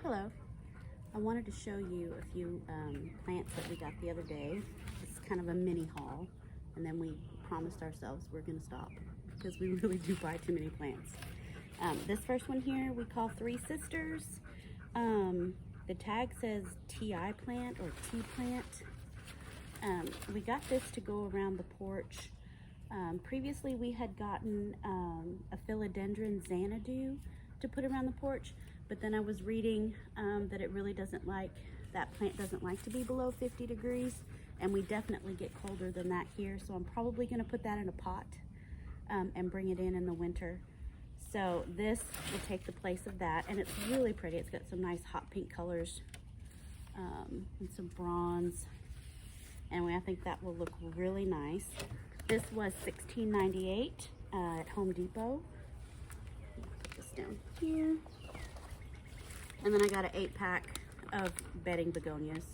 Hello. I wanted to show you a few plants that we got the other day. It's kind of a mini haul, and then we promised ourselves we're going to stop because we really do buy too many plants. This first one here we call Three Sisters. The tag says TI plant or tea plant. We got this to go around the porch. Previously we had gotten a philodendron Xanadu to put around the porch, but then I was reading that it really doesn't like, that plant doesn't like to be below 50 degrees, and we definitely get colder than that here, so I'm probably going to put that in a pot and bring it in the winter. So this will take the place of that, and it's really pretty. It's got some nice hot pink colors and some bronze, and I think that will look really nice. This was $16.98 at Home Depot. Put this down here. And then I got an 8-pack of bedding begonias,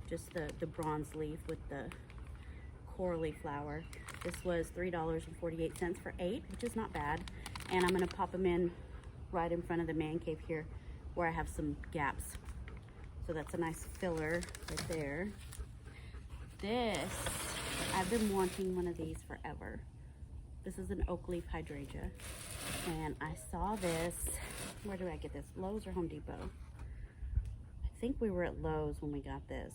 just the bronze leaf with the corally flower. This was $3.48 for 8, which is not bad. And I'm gonna pop them in right in front of the man cave here where I have some gaps. So that's a nice filler right there. This, I've been wanting one of these forever. This is an oak leaf hydrangea. And I saw this, where do I get this? Lowe's or Home Depot? I think we were at Lowe's when we got this.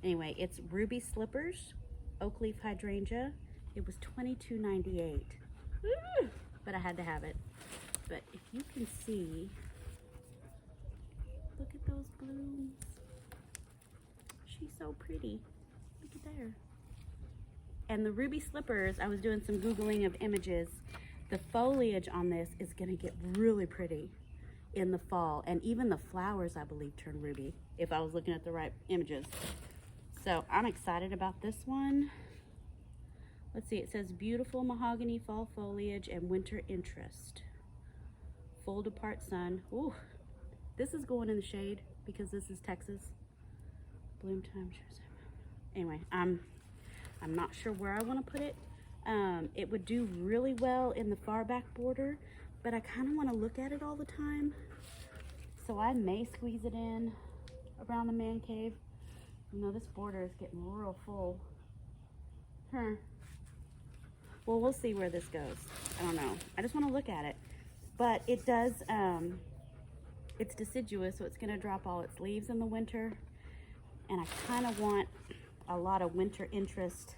Anyway, it's ruby slippers, oak leaf hydrangea. It was $22.98. But I had to have it. But if you can see, look at those blooms. She's so pretty. Look at there. And the ruby slippers, I was doing some Googling of images. The foliage on this is gonna get really pretty in the fall. And even the flowers, I believe, turn ruby, if I was looking at the right images. So I'm excited about this one. Let's see, it says beautiful mahogany fall foliage and winter interest. Fold apart sun. Ooh, this is going in the shade because this is Texas. Bloom time. Anyway, I'm not sure where I want to put it. It would do really well in the far back border, but I kind of want to look at it all the time. So I may squeeze it in around the man cave. You know, this border is getting real full. Well, we'll see where this goes. I don't know. I just want to look at it. But it does, it's deciduous, so it's going to drop all its leaves in the winter. And I kind of want a lot of winter interest,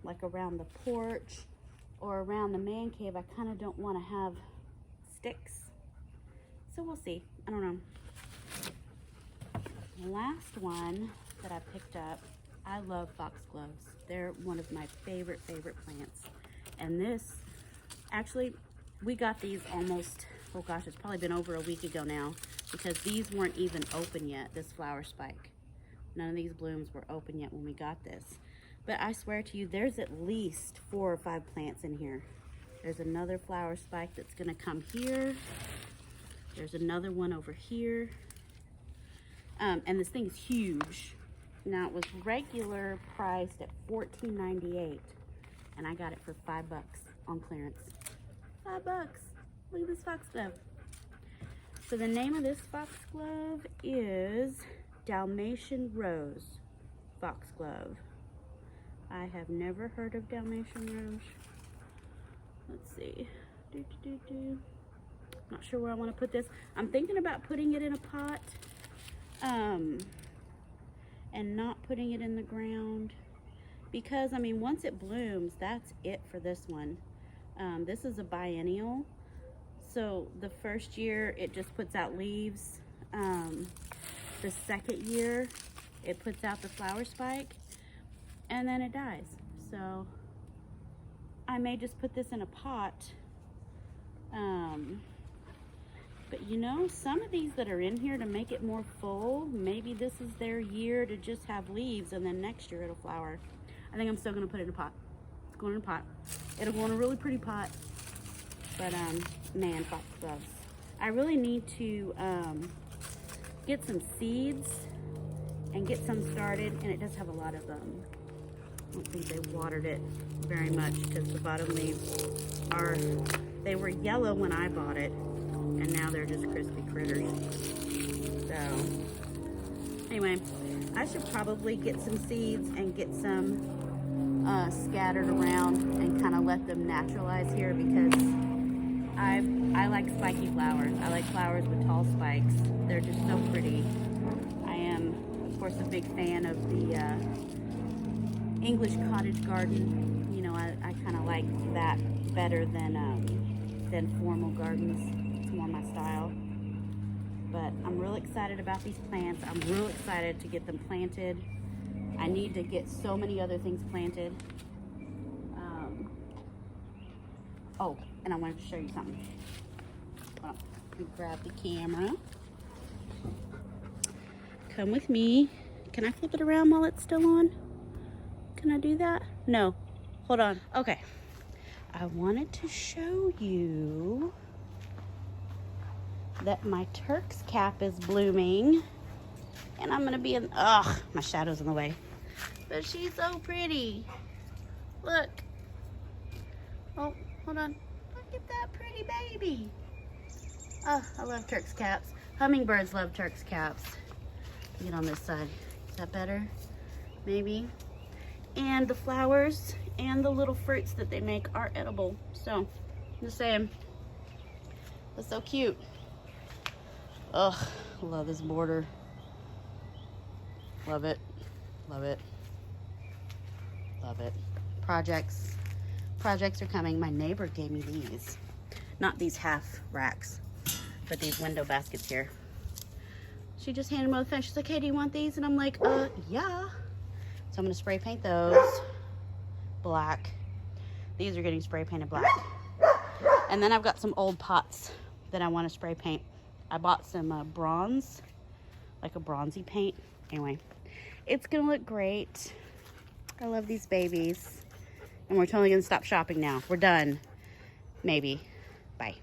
like around the porch or around the man cave. I kind of don't want to have sticks. So we'll see. I don't know. The last one that I picked up, I love foxgloves. They're one of my favorite plants. And this, actually, we got these almost, oh gosh, it's probably been over a week ago now, because these weren't even open yet, this flower spike. None of these blooms were open yet when we got this. But I swear to you, there's at least 4 or 5 plants in here. There's another flower spike that's gonna come here. There's another one over here. And this thing is huge. Now it was regular priced at $14.98, and I got it for $5 on clearance. $5. Look at this foxglove. So the name of this foxglove is Dalmatian Rose foxglove. I have never heard of Dalmatian Rose. Let's see. Not sure where I want to put this. I'm thinking about putting it in a pot. And not putting it in the ground, because I mean, once it blooms, that's it for this one. This is a biennial, so the first year it just puts out leaves. The second year it puts out the flower spike, and then it dies. So I may just put this in a pot. But you know, some of these that are in here, to make it more full, maybe this is their year to just have leaves, and then next year it'll flower. I think I'm still gonna put it in a pot. It's going in a pot. It'll go in a really pretty pot. But man, foxgloves. I really need to get some seeds and get some started, and it does have a lot of them. I don't think they watered it very much because the bottom leaves are, they were yellow when I bought it. and now they're just crispy critters. So anyway, I should probably get some seeds and get some scattered around and kind of let them naturalize here, because I like spiky flowers. I like flowers with tall spikes. They're just so pretty. I am, of course, a big fan of the English cottage garden. You know, I kind of like that better than formal gardens. It's more my style. But I'm real excited about these plants. I'm real excited to get them planted. I need to get so many other things planted. Oh, and I wanted to show you something. Well, let me grab the camera. Come with me. Can I flip it around while it's still on? Can I do that? No. Hold on. Okay. I wanted to show you that my Turk's cap is blooming. And I'm gonna be in, ugh, my shadow's in the way. But she's so pretty. Look. Oh, hold on. Look at that pretty baby. Oh, I love Turk's caps. Hummingbirds love Turk's caps. Get on this side. Is that better? Maybe. And the flowers and the little fruits that they make are edible. So, I'm just saying. That's so cute. Ugh, love this border. Love it. Love it. Love it. Projects are coming. My neighbor gave me these. Not these half racks, but these window baskets here. She just handed them over the fence. She's like, hey, do you want these? And I'm like, yeah. So I'm gonna spray paint those black. These are getting spray painted black. And then I've got some old pots that I want to spray paint. I bought some bronze, like a bronzy paint. Anyway, it's gonna look great. I love these babies. And we're totally gonna stop shopping now. We're done. Maybe. Bye.